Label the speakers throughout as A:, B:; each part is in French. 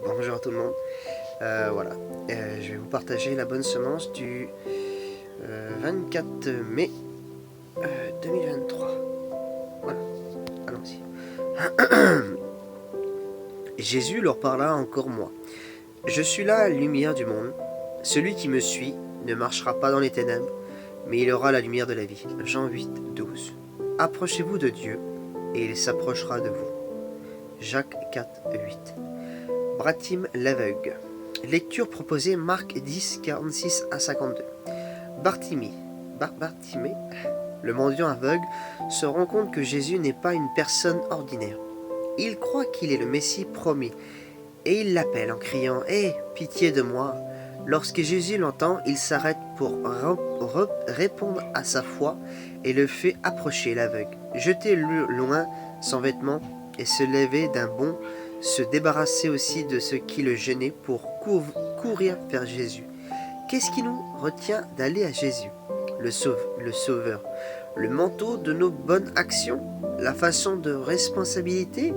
A: Bonjour à tout le monde. Voilà, je vais vous partager la bonne semence du 24 mai 2023. Voilà, allons-y. Jésus leur parla encore moi. Je suis la lumière du monde. Celui qui me suit ne marchera pas dans les ténèbres, mais il aura la lumière de la vie. Jean 8, 12. Approchez-vous de Dieu, et il s'approchera de vous. Jacques 4, 8. Bratim l'aveugle. Lecture proposée Marc 10, 46 à 52. Bartimée, le mendiant aveugle, se rend compte que Jésus n'est pas une personne ordinaire. Il croit qu'il est le Messie promis, et il l'appelle en criant « Hé, pitié de moi !» Lorsque Jésus l'entend, il s'arrête pour répondre à sa foi et le fait approcher l'aveugle, jeter loin son vêtement et se lever d'un bond, se débarrasser aussi de ce qui le gênait pour courir vers Jésus. Qu'est-ce qui nous retient d'aller à Jésus, le Sauveur? Le manteau de nos bonnes actions, la façon de responsabilité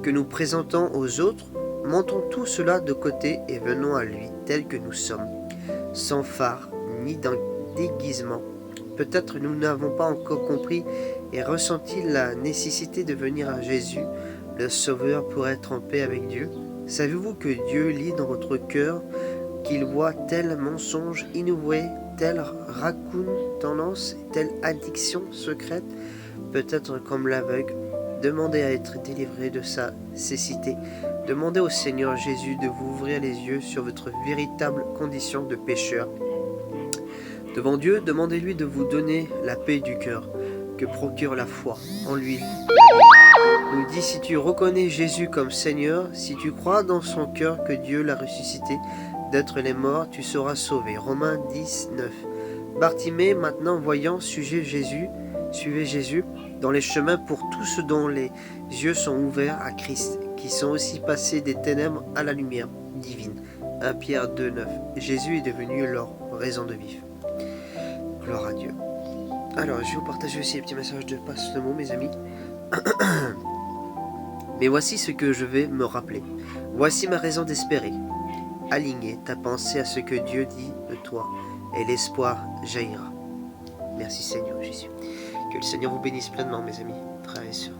A: que nous présentons aux autres. Mettons tout cela de côté et venons à lui tel que nous sommes, sans phare ni déguisement. Peut-être nous n'avons pas encore compris et ressenti la nécessité de venir à Jésus, le Sauveur, pour être en paix avec Dieu. Savez-vous que Dieu lit dans votre cœur, qu'il voit tel mensonge inouï, telle rancune, tendance, telle addiction secrète? Peut-être comme l'aveugle, demandez à être délivré de sa cécité. Demandez au Seigneur Jésus de vous ouvrir les yeux sur votre véritable condition de pécheur. Devant Dieu, demandez-lui de vous donner la paix du cœur que procure la foi en lui. Il nous dit, si tu reconnais Jésus comme Seigneur, si tu crois dans son cœur que Dieu l'a ressuscité d'être les morts, tu seras sauvé. Romains 10, 9. Bartimée, maintenant voyant, suivez Jésus dans les chemins pour tous ceux dont les yeux sont ouverts à Christ, qui sont aussi passés des ténèbres à la lumière divine. 1 Pierre 2, 9. Jésus est devenu leur raison de vivre. Gloire à Dieu. Alors, je vais vous partager aussi un petit message de passe le mot, mes amis. Mais voici ce que je vais me rappeler. Voici ma raison d'espérer. Aligner ta pensée à ce que Dieu dit de toi, et l'espoir jaillira. Merci Seigneur Jésus. Que le Seigneur vous bénisse pleinement, mes amis, frères et sœurs.